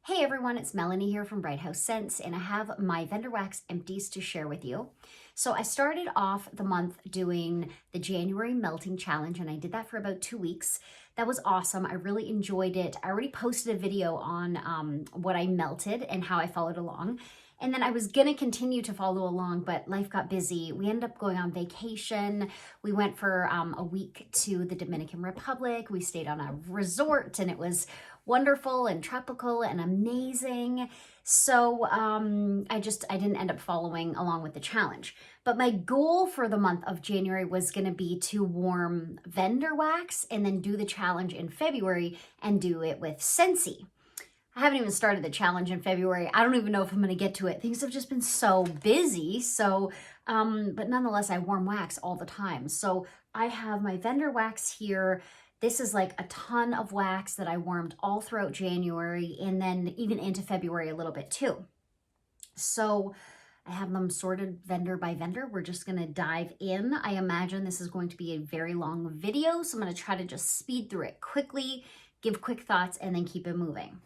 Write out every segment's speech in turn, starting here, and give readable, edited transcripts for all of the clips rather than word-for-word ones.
Hey everyone, it's Melanie here from Bright House Scents, and I have my vendor wax empties to share with you. So I started off the month doing the January melting challenge, and I did that for about 2 weeks. That was awesome. I really enjoyed it. I already posted a video on what I melted and how I followed along. And then I was gonna continue to follow along, but life got busy. We ended up going on vacation. We went for a week to the Dominican Republic. We stayed on a resort, and it was wonderful and tropical and amazing. So I didn't end up following along with the challenge. But my goal for the month of January was gonna be to warm vendor wax and then do the challenge in February and do it with Scentsy. I haven't even started the challenge in February. I don't even know if I'm gonna get to it. Things have just been so busy. So, but nonetheless, I warm wax all the time. So I have my vendor wax here. This is like a ton of wax that I warmed all throughout January and then even into February a little bit too. So I have them sorted vendor by vendor. We're just gonna dive in. I imagine this is going to be a very long video, so I'm gonna try to just speed through it quickly, give quick thoughts, and then keep it moving.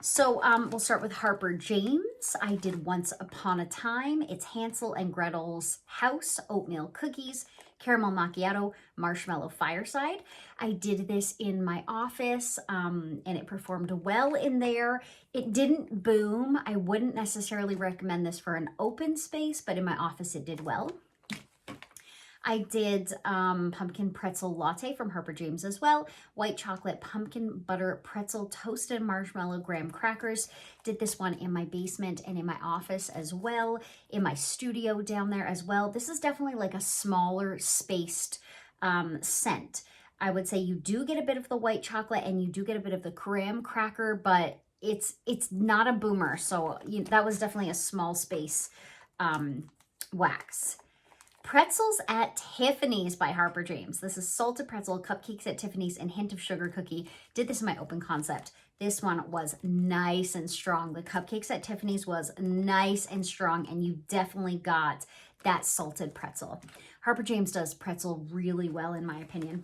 So we'll start with Harper James. I did Once Upon a Time. It's Hansel and Gretel's House, oatmeal cookies, caramel macchiato, marshmallow fireside. I did this in my office and it performed well in there. It didn't boom. I wouldn't necessarily recommend this for an open space, but in my office it did well. I did pumpkin pretzel latte from Harper James as well. White chocolate pumpkin butter pretzel toasted marshmallow graham crackers. Did this one in my basement and in my office as well. In my studio down there as well. This is definitely like a smaller spaced scent. I would say you do get a bit of the white chocolate and you do get a bit of the graham cracker, but it's not a boomer. So that was definitely a small space wax. Pretzels at Tiffany's by Harper James. This is salted pretzel, cupcakes at Tiffany's, and hint of sugar cookie. Did this in my open concept. This one was nice and strong. The cupcakes at Tiffany's was nice and strong, and you definitely got that salted pretzel. Harper James does pretzel really well, in my opinion.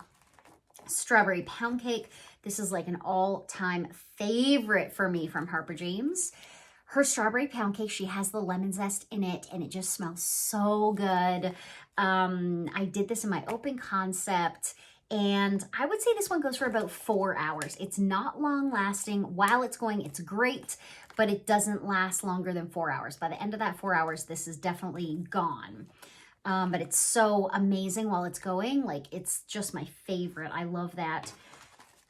Strawberry pound cake. This is like an all-time favorite for me from Harper James. Her strawberry pound cake, she has the lemon zest in it, and it just smells so good. I did this in my open concept, and I would say this one goes for about 4 hours. It's not long lasting. While it's going, it's great, but it doesn't last longer than 4 hours. By the end of that 4 hours, this is definitely gone. But it's so amazing while it's going. Like, it's just my favorite. I love that.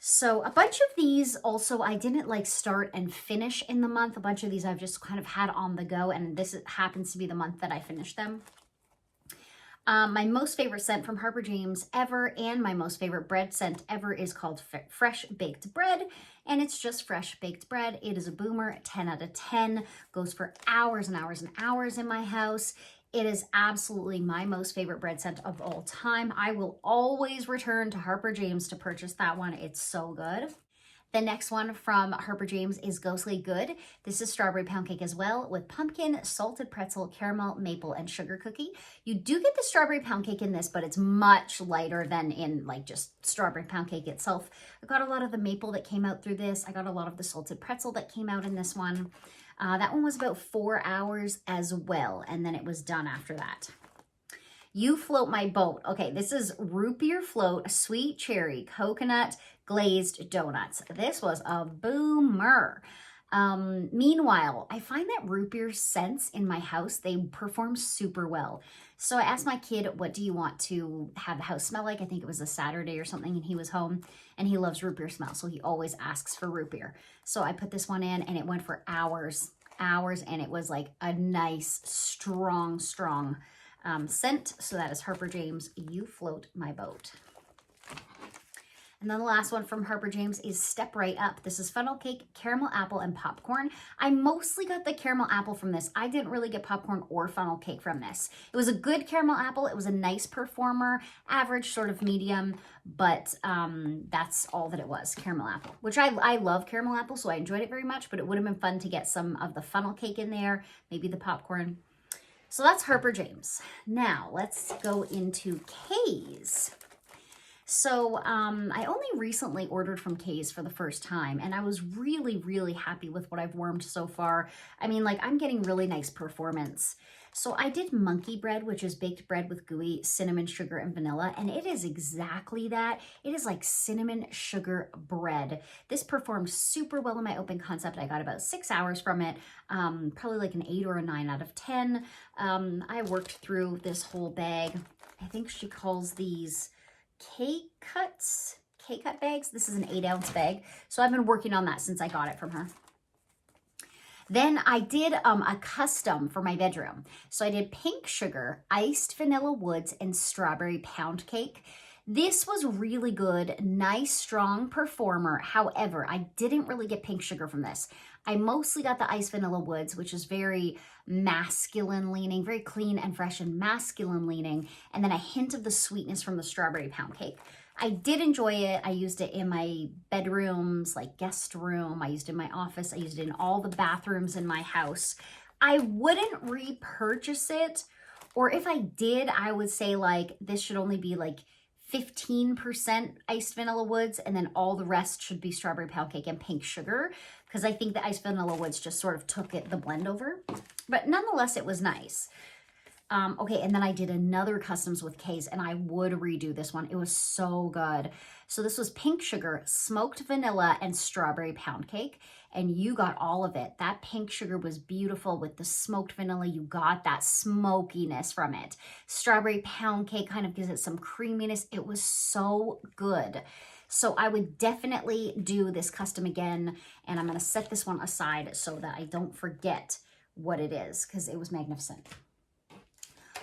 So a bunch of these also, I didn't like start and finish in the month. A bunch of these I've just kind of had on the go, and this happens to be the month that I finished them. My most favorite scent from Harper James ever, and my most favorite bread scent ever, is called Fresh Baked Bread, and it's just fresh baked bread. It is a boomer, 10 out of 10, goes for hours and hours and hours in my house. It is absolutely my most favorite bread scent of all time. I will always return to Harper James to purchase that one. It's so good. The next one from Harper James is Ghostly Good. This is strawberry pound cake as well, with pumpkin, salted pretzel, caramel, maple, and sugar cookie. You do get the strawberry pound cake in this, but it's much lighter than in like just strawberry pound cake itself. I got a lot of the maple that came out through this. I got a lot of the salted pretzel that came out in this one. That one was about 4 hours as well, and then it was done after that. You Float My Boat. Okay, this is root beer float, sweet cherry, coconut, glazed donuts. This was a boomer. Meanwhile, I find that root beer scents in my house, they perform super well. So I asked my kid, what do you want to have the house smell like? I think it was a Saturday or something, and he was home, and he loves root beer smell, so he always asks for root beer. So I put this one in, and it went for hours, and it was like a nice, strong scent. So that is Harper James, You Float My Boat. And then the last one from Harper James is Step Right Up. This is funnel cake, caramel apple, and popcorn. I mostly got the caramel apple from this. I didn't really get popcorn or funnel cake from this. It was a good caramel apple. It was a nice performer, average, sort of medium, but that's all that it was, caramel apple, which I love caramel apple, so I enjoyed it very much, but it would have been fun to get some of the funnel cake in there, maybe the popcorn. So that's Harper James. Now let's go into K's. So I only recently ordered from K's for the first time, and I was really, really happy with what I've warmed so far. I mean, like, I'm getting really nice performance. So I did monkey bread, which is baked bread with gooey cinnamon, sugar, and vanilla, and it is exactly that. It is like cinnamon sugar bread. This performed super well in my open concept. I got about 6 hours from it, probably like an 8 or a 9 out of 10. I worked through this whole bag. I think she calls these K-cut bags. This is an 8-ounce bag. So I've been working on that since I got it from her. Then I did a custom for my bedroom. So I did pink sugar, iced vanilla woods, and strawberry pound cake. This was really good, nice, strong performer. However, I didn't really get pink sugar from this. I mostly got the iced vanilla woods, which is very masculine leaning, very clean and fresh and masculine leaning, and then a hint of the sweetness from the strawberry pound cake. I did enjoy it. I used it in my bedrooms, like guest room. I used it in my office. I used it in all the bathrooms in my house. I wouldn't repurchase it, or if I did, I would say like this should only be like 15% iced vanilla woods, and then all the rest should be strawberry pound cake and pink sugar, because I think the iced vanilla woods just sort of took the blend over. But nonetheless, it was nice. Okay, and then I did another customs with K's, and I would redo this one. It was so good. So this was pink sugar, smoked vanilla, and strawberry pound cake, and you got all of it. That pink sugar was beautiful with the smoked vanilla. You got that smokiness from it. Strawberry pound cake kind of gives it some creaminess. It was so good. So I would definitely do this custom again, and I'm going to set this one aside so that I don't forget what it is, because it was magnificent.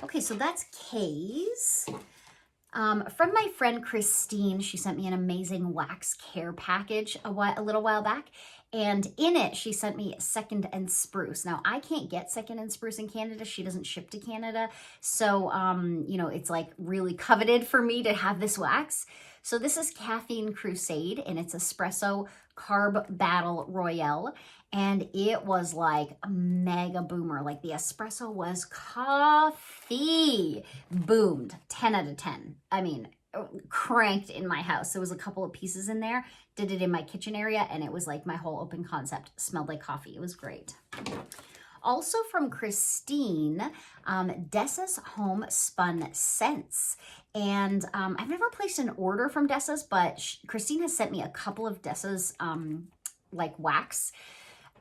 Okay, so that's K's. From my friend Christine, she sent me an amazing wax care package a little while back. And in it, she sent me Second and Spruce. Now, I can't get Second and Spruce in Canada. She doesn't ship to Canada. So, you know, it's like really coveted for me to have this wax. So this is Caffeine Crusade, and it's Espresso Carb Battle Royale. And it was like a mega boomer. Like the espresso was coffee. Boomed. 10 out of 10. I mean, cranked in my house. There was a couple of pieces in there. Did it in my kitchen area, and it was like my whole open concept. Smelled like coffee. It was great. Also from Christine, Dessa's Home Spun Scents. And I've never placed an order from Dessa's, but Christine has sent me a couple of Dessa's like wax.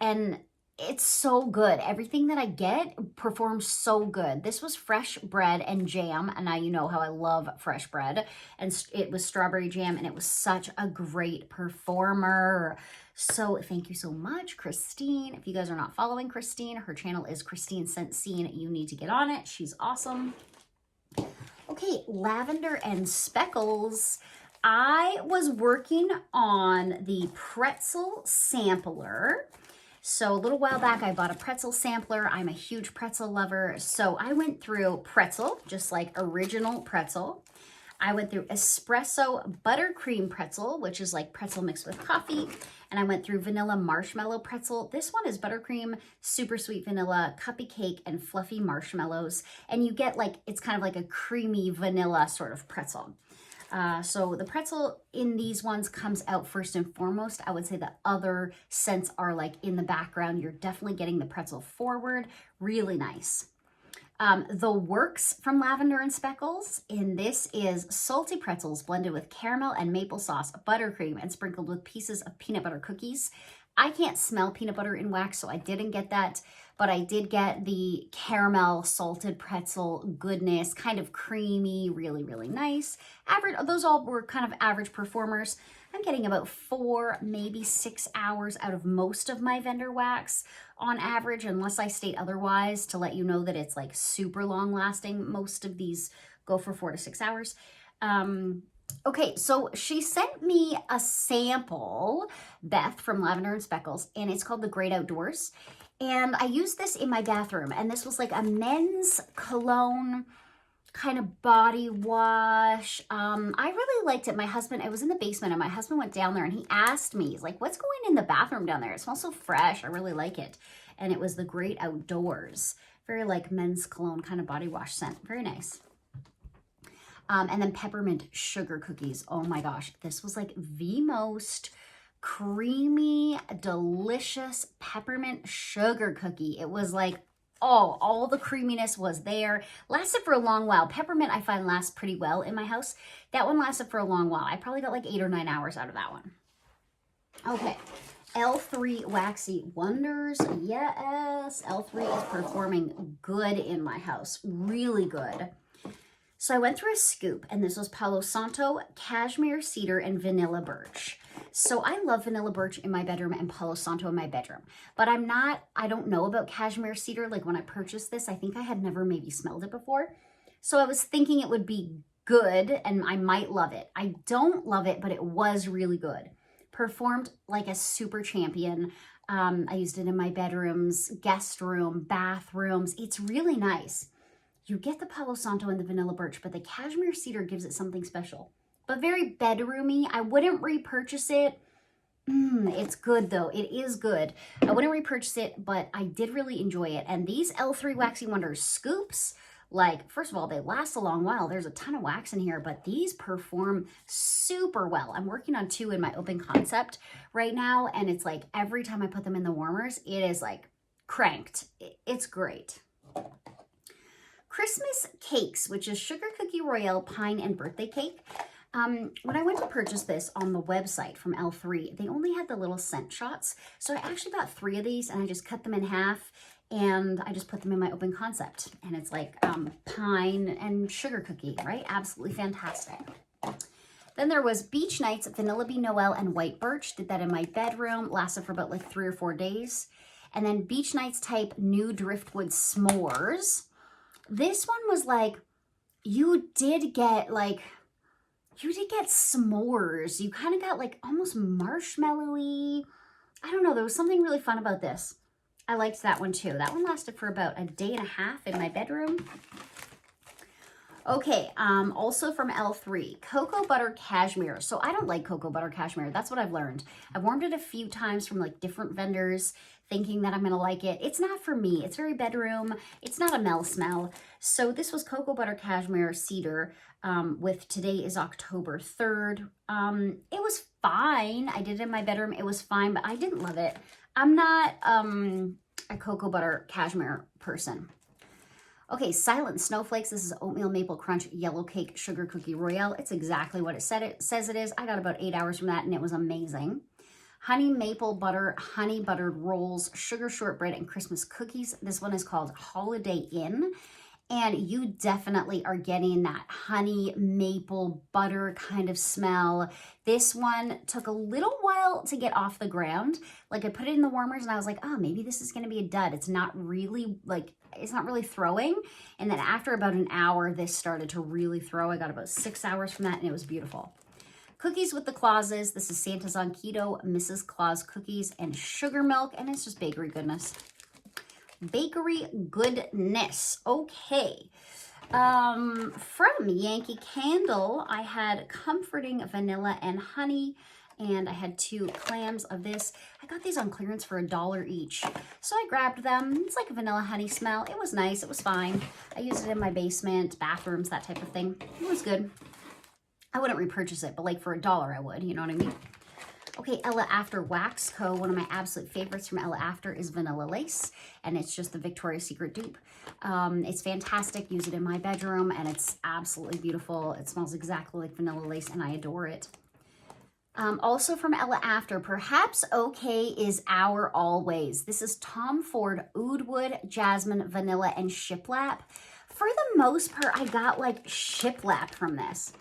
And it's so good. Everything that I get performs so good. This was fresh bread and jam. And now you know how I love fresh bread. And it was strawberry jam, and it was such a great performer. So thank you so much, Christine. If you guys are not following Christine, her channel is Christine Scent Scene. You need to get on it. She's awesome. Okay, Lavender and Speckles. I was working on the pretzel sampler. So a little while back, I bought a pretzel sampler. I'm a huge pretzel lover. So I went through pretzel, just like original pretzel. I went through espresso buttercream pretzel, which is like pretzel mixed with coffee. And I went through vanilla marshmallow pretzel. This one is buttercream, super sweet vanilla, cuppy cake, and fluffy marshmallows. And you get like, it's kind of like a creamy vanilla sort of pretzel. So the pretzel in these ones comes out first and foremost. I would say the other scents are like in the background. You're definitely getting the pretzel forward. Really nice. The Works from Lavender and Speckles. In this is salty pretzels blended with caramel and maple sauce, buttercream, and sprinkled with pieces of peanut butter cookies. I can't smell peanut butter in wax, so I didn't get that, but I did get the caramel salted pretzel goodness, kind of creamy, really, really nice. Average, those all were kind of average performers. I'm getting about 4, maybe 6 hours out of most of my vendor wax on average, unless I state otherwise to let you know that it's like super long lasting. Most of these go for 4 to 6 hours. Okay, so she sent me a sample, Beth from Lavender and Speckles, and it's called The Great Outdoors. And I used this in my bathroom, and this was like a men's cologne kind of body wash. I really liked it. My husband, I was in the basement, and my husband went down there, and he asked me, he's like, what's going in the bathroom down there? It smells so fresh. I really like it. And it was The Great Outdoors. Very like men's cologne kind of body wash scent. Very nice. And then peppermint sugar cookies. Oh my gosh, this was like the most creamy, delicious peppermint sugar cookie. It was like, oh, all the creaminess was there. Lasted for a long while. Peppermint I find lasts pretty well in my house. That one lasted for a long while. I probably got like 8 or 9 hours out of that one. Okay, L3 Waxy Wonders. Yes, L3 is performing good in my house. Really good. So I went through a scoop, and this was Palo Santo, Cashmere Cedar, and Vanilla Birch. So I love Vanilla Birch in my bedroom and Palo Santo in my bedroom. But I don't know about Cashmere Cedar. Like when I purchased this, I think I had never maybe smelled it before. So I was thinking it would be good and I might love it. I don't love it, but it was really good. Performed like a super champion. I used it in my bedrooms, guest room, bathrooms. It's really nice. You get the Palo Santo and the Vanilla Birch, but the Cashmere Cedar gives it something special. But very bedroomy. I wouldn't repurchase it. It's good though. It is good. I wouldn't repurchase it, but I did really enjoy it. And these L3 Waxy Wonders scoops, like, first of all, they last a long while. There's a ton of wax in here, but these perform super well. I'm working on 2 in my open concept right now, and it's like every time I put them in the warmers, it is like cranked. It's great. Christmas Cakes, which is Sugar Cookie Royale Pine and Birthday Cake. When I went to purchase this on the website from L3, they only had the little scent shots. So I actually bought 3 of these and I just cut them in half and I just put them in my open concept. And it's like pine and sugar cookie, right? Absolutely fantastic. Then there was Beach Nights, Vanilla Bean Noel, and White Birch. Did that in my bedroom. Lasted for about like 3 or 4 days. And then Beach Nights type New Driftwood S'mores. This one was like, you did get s'mores. You kind of got like almost marshmallowy. I don't know. There was something really fun about this. I liked that one too. That one lasted for about a day and a half in my bedroom. Okay, also from L3, Cocoa Butter Cashmere. So I don't like cocoa butter cashmere. That's what I've learned. I've warmed it a few times from like different vendors thinking that I'm going to like it. It's not for me. It's very bedroom. It's not a Mel smell. So this was Cocoa Butter Cashmere Cedar with today is October 3rd. It was fine. I did it in my bedroom. It was fine, but I didn't love it. I'm not a cocoa butter cashmere person. Okay, Silent Snowflakes. This is Oatmeal Maple Crunch Yellow Cake Sugar Cookie Royale. It's exactly what it says it is. I got about 8 hours from that and it was amazing. Honey Maple Butter, Honey Buttered Rolls, Sugar Shortbread, and Christmas Cookies. This one is called Holiday Inn. And you definitely are getting that honey maple butter kind of smell. This one took a little while to get off the ground. Like I put it in the warmers and I was like, oh, maybe this is going to be a dud. It's not really throwing. And then after about an hour, this started to really throw. I got about 6 hours from that and it was beautiful. Cookies with the Clauses. This is Santa's on Keto, Mrs. Claus cookies, and sugar milk. And it's just bakery goodness. Bakery goodness. Okay. From Yankee Candle, I had comforting vanilla and honey, and I had 2 clams of this. I got these on clearance for $1 each. So I grabbed them. It's like a vanilla honey smell. It was nice. It was fine. I used it in my basement, bathrooms, that type of thing. It was good. I wouldn't repurchase it, but like for $1 I would, you know what I mean? Okay, Ella After Wax Co. One of my absolute favorites from Ella After is Vanilla Lace, and it's just the Victoria's Secret dupe. It's fantastic. Use it in my bedroom, and it's absolutely beautiful. It smells exactly like vanilla lace, and I adore it. Also from Ella After, Perhaps Okay is Our Always. This is Tom Ford Oud Wood, Jasmine, Vanilla, and Shiplap. For the most part, I got like shiplap from this.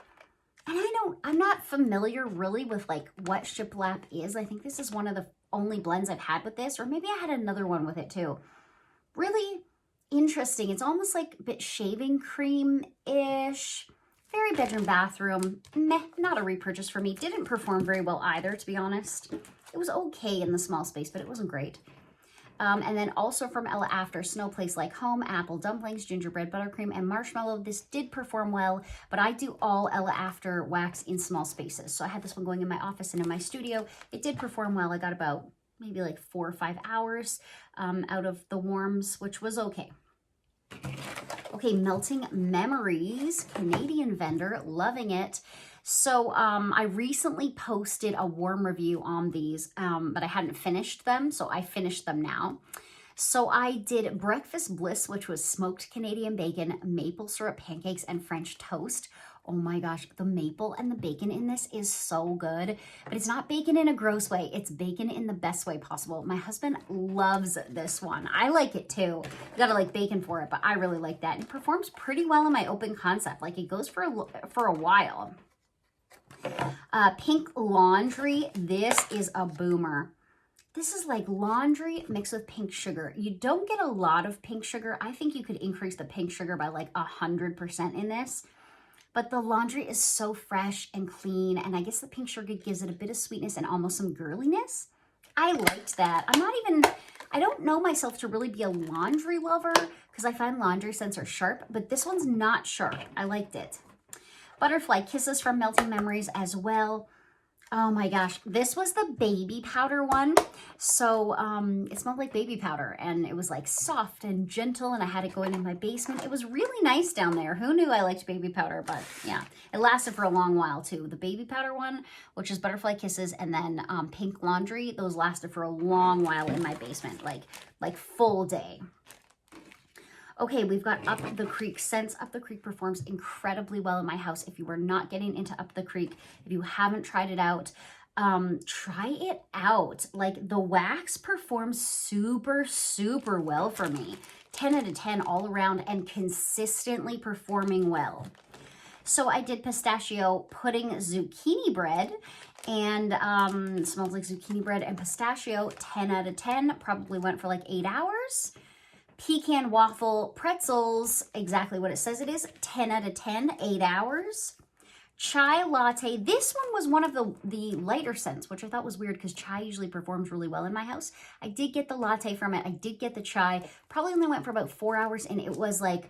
And I'm not familiar really with like what shiplap is. I think this is one of the only blends I've had with this, or maybe I had another one with it too. Really interesting. It's almost like a bit shaving cream-ish. Very bedroom, bathroom. Meh, not a repurchase for me. Didn't perform very well either, to be honest. It was okay in the small space, but it wasn't great. And then also from Ella After, Snow Place Like Home, Apple Dumplings, Gingerbread Buttercream, and Marshmallow. This did perform well, but I do all Ella After wax in small spaces. So I had this one going in my office and in my studio. It did perform well. I got about maybe like 4 or 5 hours out of the warms, which was okay. Okay, Melting Memories, Canadian vendor, loving it. So I recently posted a warm review on these, but I hadn't finished them, so I finished them now. So I did Breakfast Bliss, which was smoked Canadian bacon, maple syrup pancakes, and French toast. Oh my gosh, the maple and the bacon in this is so good, but it's not bacon in a gross way. It's bacon in the best way possible. My husband loves this one. I like it too. You gotta like bacon for it, but I really like that. It performs pretty well in my open concept. Like it goes for a while. Pink Laundry. This is a boomer. This is like laundry mixed with pink sugar. You don't get a lot of pink sugar. I think you could increase the pink sugar by like 100% in this. But the laundry is so fresh and clean, and I guess the pink sugar gives it a bit of sweetness and almost some girliness. I liked that. I don't know myself to really be a laundry lover because I find laundry scents are sharp, but this one's not sharp. I liked it. Butterfly Kisses from Melting Memories as well. Oh my gosh, this was the baby powder one. So it smelled like baby powder and it was like soft and gentle, and I had it going in my basement. It was really nice down there. Who knew I liked baby powder? But yeah, it lasted for a long while too. The baby powder one, which is Butterfly Kisses, and then Pink Laundry, those lasted for a long while in my basement, like full day. Okay, we've got Up the Creek scents. Up the Creek performs incredibly well in my house. If you are not getting into Up the Creek, if you haven't tried it out, try it out. Like the wax performs super, super well for me. 10 out of 10 all around and consistently performing well. So I did pistachio pudding zucchini bread, and it smells like zucchini bread and pistachio. 10 out of 10, probably went for like 8 hours. Pecan waffle pretzels, exactly what it says it is, 10 out of 10, 8 hours. Chai latte, this one was one of the lighter scents, which I thought was weird because chai usually performs really well in my house. I did get the latte from it. I did get the chai. Probably only went for about 4 hours, and it was like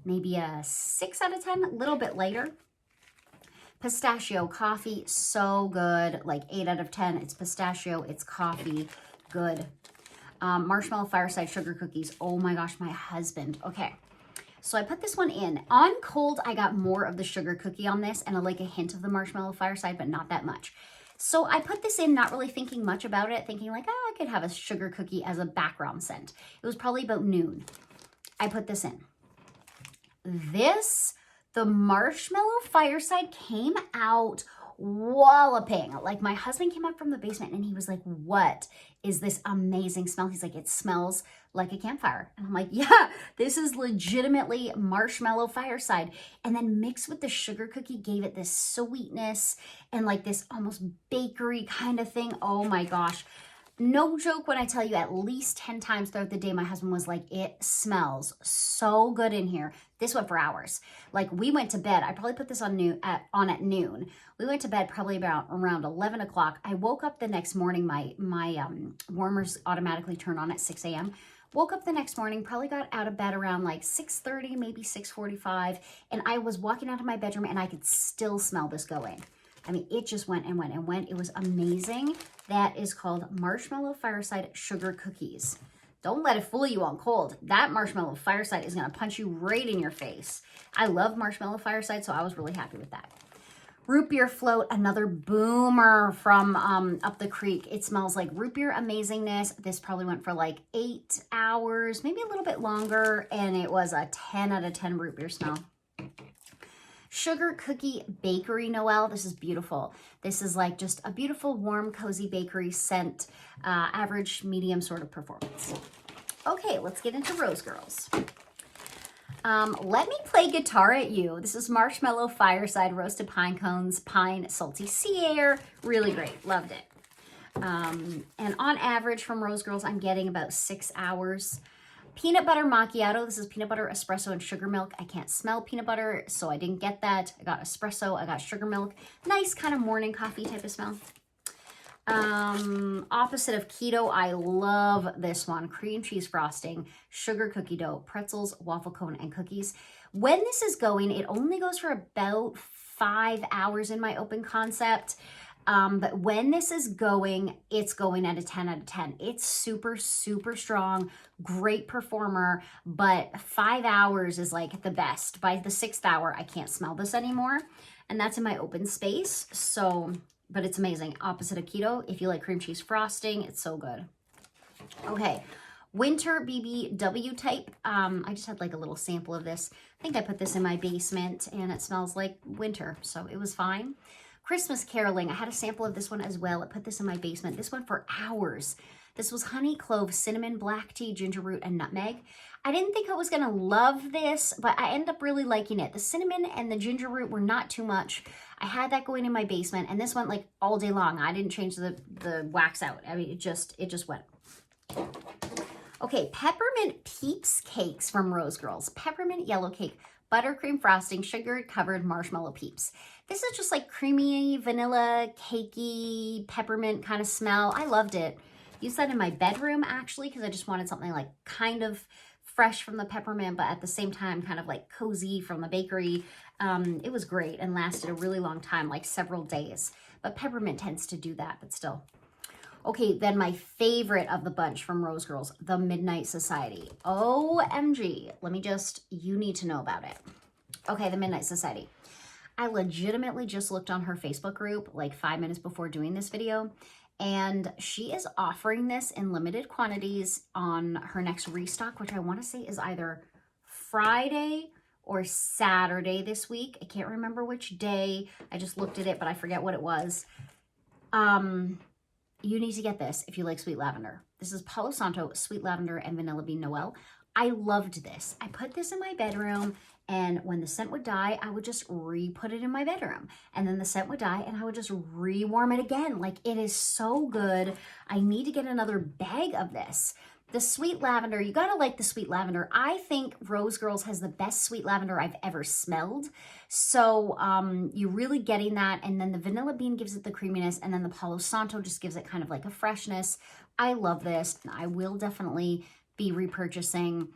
maybe a 6 out of 10, a little bit lighter. Pistachio coffee, so good, like 8 out of 10. It's pistachio, it's coffee, good. Marshmallow Fireside Sugar Cookies. Oh my gosh, my husband. Okay, so I put this one in. On cold, I got more of the sugar cookie on this and like a hint of the Marshmallow Fireside, but not that much. So I put this in not really thinking much about it, thinking like, oh, I could have a sugar cookie as a background scent. It was probably about noon. I put this in. The Marshmallow Fireside came out walloping. Like my husband came up from the basement and he was like, what is this amazing smell? He's like, it smells like a campfire. And I'm like, yeah, this is legitimately Marshmallow Fireside. And then mixed with the sugar cookie gave it this sweetness and like this almost bakery kind of thing. Oh my gosh. No joke when I tell you at least 10 times throughout the day, my husband was like, it smells so good in here. This went for hours. Like we went to bed. I probably put this on at noon. We went to bed probably around 11 o'clock. I woke up the next morning. My warmers automatically turn on at 6 a.m. Woke up the next morning, probably got out of bed around like 6:30, maybe 6:45. And I was walking out of my bedroom and I could still smell this going. I mean, it just went and went and went. It was amazing. That is called Marshmallow Fireside Sugar Cookies. Don't let it fool you on cold. That Marshmallow Fireside is going to punch you right in your face. I love Marshmallow Fireside, so I was really happy with that. Root Beer Float, another boomer from Up the Creek. It smells like root beer amazingness. This probably went for like 8 hours, maybe a little bit longer, and it was a 10 out of 10 root beer smell. Sugar Cookie Bakery Noel. This is beautiful. This is like just a beautiful, warm, cozy bakery scent, average, medium sort of performance. Okay, let's get into Rose Girls. Let Me Play Guitar at You. This is Marshmallow Fireside Roasted Pine Cones, Pine Salty Sea Air. Really great. Loved it. And on average from Rose Girls, I'm getting about 6 hours. Peanut Butter Macchiato. This is peanut butter, espresso, and sugar milk. I can't smell peanut butter, so I didn't get that. I got espresso. I got sugar milk. Nice kind of morning coffee type of smell. Opposite of keto, I love this one. Cream cheese frosting, sugar cookie dough, pretzels, waffle cone, and cookies. When this is going, it only goes for about 5 hours in my open concept. But when this is going, it's going at a 10 out of 10. It's super, super strong, great performer, but 5 hours is like the best. By the 6th hour, I can't smell this anymore. And that's in my open space. So, but it's amazing. Opposite of keto. If you like cream cheese frosting, it's so good. Okay. Winter BBW type. I just had like a little sample of this. I think I put this in my basement and it smells like winter. So it was fine. Christmas caroling. I had a sample of this one as well. I put this in my basement. This one for hours. This was honey, clove, cinnamon, black tea, ginger root, and nutmeg. I didn't think I was going to love this, but I ended up really liking it. The cinnamon and the ginger root were not too much. I had that going in my basement, and this went like all day long. I didn't change the wax out. I mean, it just went. Okay, peppermint peeps cakes from Rose Girls. Peppermint yellow cake, buttercream frosting, sugar-covered marshmallow peeps. This is just like creamy, vanilla, cakey, peppermint kind of smell. I loved it. Used that in my bedroom, actually, because I just wanted something like kind of fresh from the peppermint, but at the same time kind of like cozy from the bakery. It was great and lasted a really long time, like several days. But peppermint tends to do that, but still. Okay, then my favorite of the bunch from Rose Girls, the Midnight Society. OMG, you need to know about it. Okay, the Midnight Society. I legitimately just looked on her Facebook group like 5 minutes before doing this video, and she is offering this in limited quantities on her next restock, which I want to say is either Friday or Saturday this week. I can't remember which day. I just looked at it, but I forget what it was. You need to get this if you like sweet lavender. This is Palo Santo, sweet lavender, and vanilla bean Noel. I loved this. I put this in my bedroom, and when the scent would die, I would just re-put it in my bedroom. And then the scent would die, and I would just re-warm it again. Like, it is so good. I need to get another bag of this. The sweet lavender, you gotta like the sweet lavender. I think Rose Girls has the best sweet lavender I've ever smelled. So you're really getting that. And then the vanilla bean gives it the creaminess. And then the Palo Santo just gives it kind of like a freshness. I love this. I will definitely be repurchasing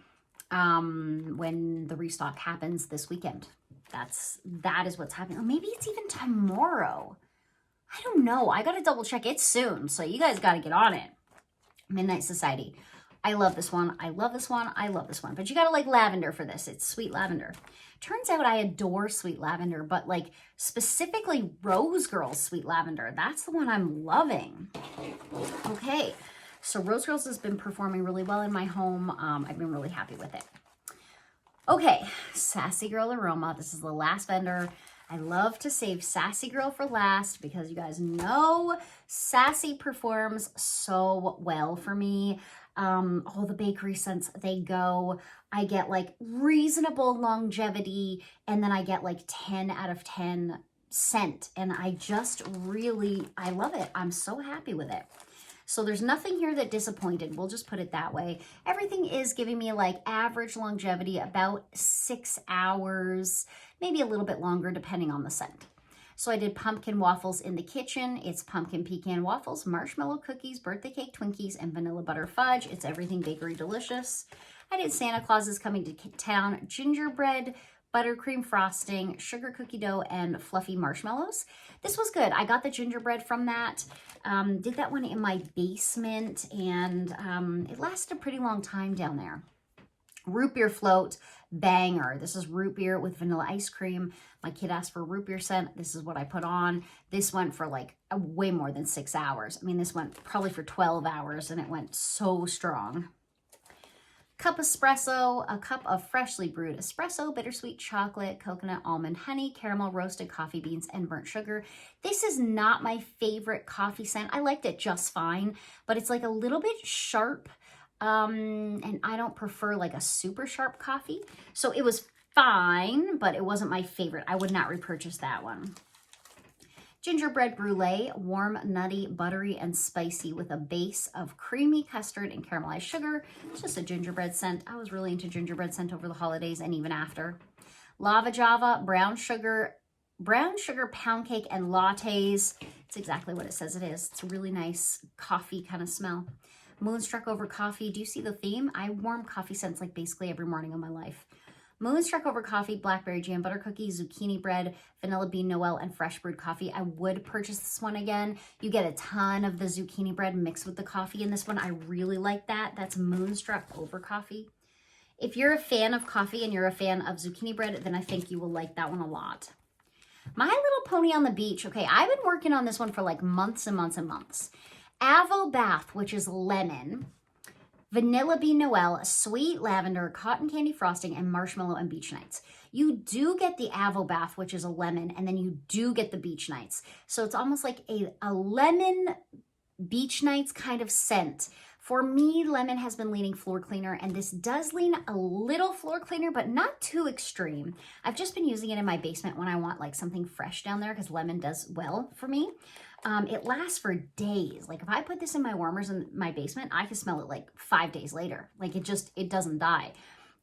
when the restock happens this weekend. That is what's happening. Or maybe it's even tomorrow. I don't know. I gotta double check. It's soon. So you guys gotta get on it. Midnight Society. I love this one. I love this one. I love this one. But you gotta like lavender for this. It's sweet lavender. Turns out I adore sweet lavender, but like specifically Rose Girls sweet lavender. That's the one I'm loving. Okay. So Rose Girls has been performing really well in my home. I've been really happy with it. Okay. Sassy Girl Aroma. This is the last vendor. I love to save Sassy Girl for last because you guys know Sassy performs so well for me. All the bakery scents, they go. I get like reasonable longevity, and then I get like 10 out of 10 scent. And I love it. I'm so happy with it. So there's nothing here that disappointed. We'll just put it that way. Everything is giving me like average longevity, about 6 hours, maybe a little bit longer depending on the scent. So I did pumpkin waffles in the kitchen. It's pumpkin pecan waffles, marshmallow cookies, birthday cake Twinkies, and vanilla butter fudge. It's everything bakery delicious. I did Santa Claus is Coming to Town, gingerbread, buttercream frosting, sugar cookie dough, and fluffy marshmallows. This was good. I got the gingerbread from that. Did that one in my basement, and it lasted a pretty long time down there. Root beer float, banger. This is root beer with vanilla ice cream. My kid asked for root beer scent. This is what I put on. This went for like way more than 6 hours. I mean, this went probably for 12 hours, and it went so strong. Cup espresso, a cup of freshly brewed espresso, bittersweet chocolate, coconut, almond, honey, caramel, roasted coffee beans, and burnt sugar. This is not my favorite coffee scent. I liked it just fine, but it's like a little bit sharp, and I don't prefer like a super sharp coffee. So it was fine, but it wasn't my favorite. I would not repurchase that one. Gingerbread brulee, warm, nutty, buttery, and spicy with a base of creamy custard and caramelized sugar. It's just a gingerbread scent. I was really into gingerbread scent over the holidays and even after. Lava Java, brown sugar pound cake and lattes. It's exactly what it says it is. It's a really nice coffee kind of smell. Moonstruck over coffee. Do you see the theme? I warm coffee scents like basically every morning of my life. Moonstruck over coffee, blackberry jam butter cookie, zucchini bread, vanilla bean Noel, and fresh brewed coffee. I would purchase this one again. You get a ton of the zucchini bread mixed with the coffee in this one. I really like that. That's Moonstruck over coffee. If you're a fan of coffee and you're a fan of zucchini bread, then I think you will like that one a lot. My Little Pony on the Beach. Okay, I've been working on this one for like months and months and months. Avo Bath, which is lemon, vanilla bean Noel, sweet lavender, cotton candy frosting, and marshmallow and beach nights. You do get the Avo Bath, which is a lemon, and then you do get the beach nights. So it's almost like a lemon beach nights kind of scent. For me, lemon has been leaning floor cleaner, and this does lean a little floor cleaner, but not too extreme. I've just been using it in my basement when I want like something fresh down there because lemon does well for me. It lasts for days. Like if I put this in my warmers in my basement, I can smell it like 5 days later. Like it doesn't die.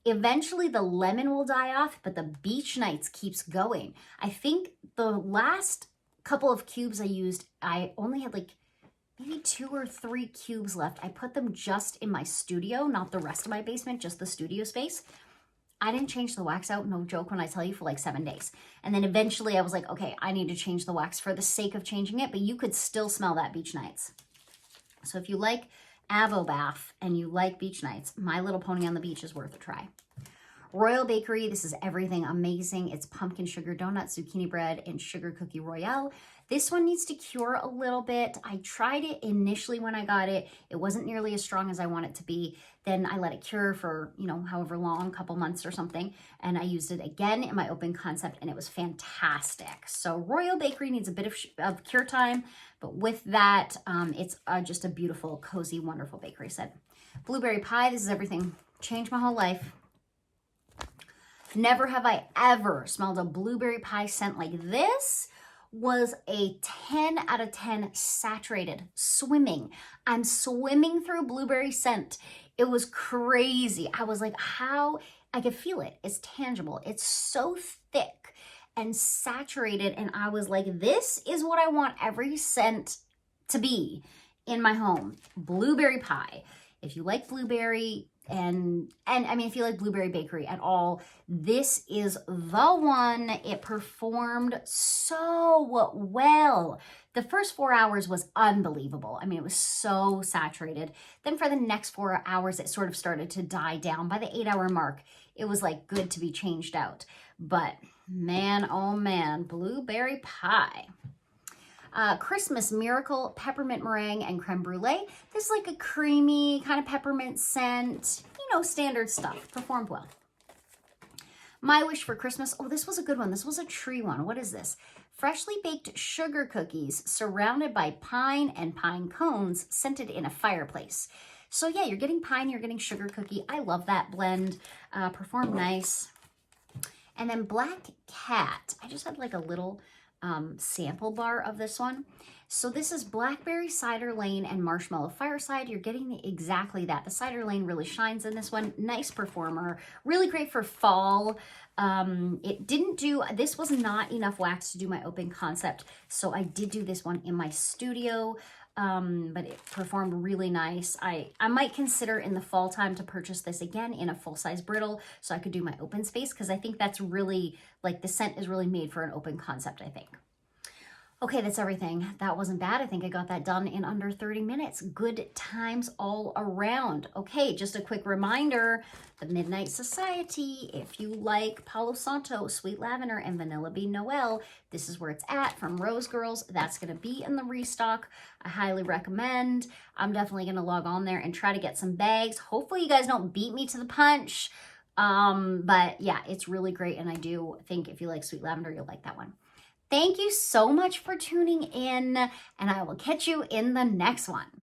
Eventually the lemon will die off, but the beach nights keeps going. I think the last couple of cubes I used, I only had like maybe 2 or 3 cubes left. I put them just in my studio, not the rest of my basement, just the studio space. I didn't change the wax out, no joke when I tell you, for like 7 days. And then eventually I was like, okay, I need to change the wax for the sake of changing it, but you could still smell that beach nights. So if you like Avo Bath and you like beach nights, My Little Pony on the Beach is worth a try. Royal Bakery, this is everything amazing. It's pumpkin sugar donut, zucchini bread, and sugar cookie royale. This one needs to cure a little bit. I tried it initially when I got it. It wasn't nearly as strong as I want it to be. Then I let it cure for, however long, couple months or something. And I used it again in my open concept and it was fantastic. So Royal Bakery needs a bit of cure time, but with that, it's just a beautiful, cozy, wonderful bakery set. Blueberry pie, this is everything. Changed my whole life. Never have I ever smelled a blueberry pie scent like this. Was a 10 out of 10 saturated, swimming. I'm swimming through blueberry scent. It was crazy. I was like, how? I could feel it. It's tangible. It's so thick and saturated. And I was like, this is what I want every scent to be in my home. Blueberry pie. If you like blueberry, and I mean, if you like blueberry bakery at all, this is the one. It performed so well. The first 4 hours was unbelievable. I mean, it was so saturated. Then for the next 4 hours, it sort of started to die down. By the 8-hour mark, it was like good to be changed out. But man, oh man, blueberry pie. Christmas Miracle, peppermint meringue, and creme brulee. This is like a creamy kind of peppermint scent, standard stuff. Performed well. My Wish for Christmas. Oh, this was a good one. This was a tree one. What is this? Freshly baked sugar cookies surrounded by pine and pine cones scented in a fireplace. So yeah, you're getting pine, you're getting sugar cookie. I love that blend. Performed nice. And then Black Cat. I just had like a little sample bar of this one. So this is Blackberry Cider Lane and Marshmallow Fireside. You're getting exactly that. The Cider Lane really shines in this one. Nice performer. Really great for fall. This was not enough wax to do my open concept. So I did do this one in my studio. But it performed really nice. I might consider in the fall time to purchase this again in a full-size brittle so I could do my open space, because I think that's really, like, the scent is really made for an open concept, I think. Okay, that's everything. That wasn't bad. I think I got that done in under 30 minutes. Good times all around. Okay, just a quick reminder, the Midnight Society, if you like Palo Santo, Sweet Lavender, and Vanilla Bean Noel, this is where it's at from Rose Girls. That's going to be in the restock. I highly recommend. I'm definitely going to log on there and try to get some bags. Hopefully you guys don't beat me to the punch. But yeah, it's really great. And I do think if you like Sweet Lavender, you'll like that one. Thank you so much for tuning in, and I will catch you in the next one.